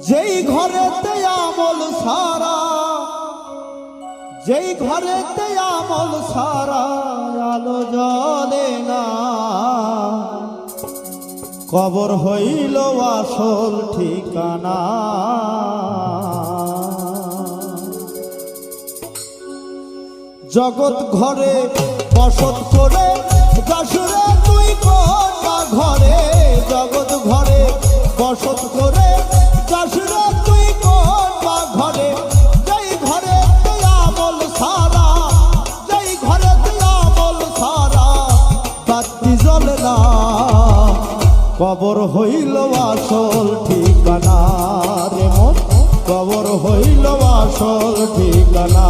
যেই ঘরেতে আমল সারা, যেই ঘরেতে আমল সারা আলো জ্বলে না, কবর হইল আসল ঠিকানা। জগৎ ঘরে বসত করে যশোরে তুই কোটা ঘরে, জগৎ ঘরে বসত করে যশোরে তুই কোটা ঘরে। যেই ঘরে আমল সারা, যেই ঘরে আমল সারা বাতি জ্বলে না, কবর হইল আসল ঠিকানা রে মন, কবর হইল আসল ঠিকানা।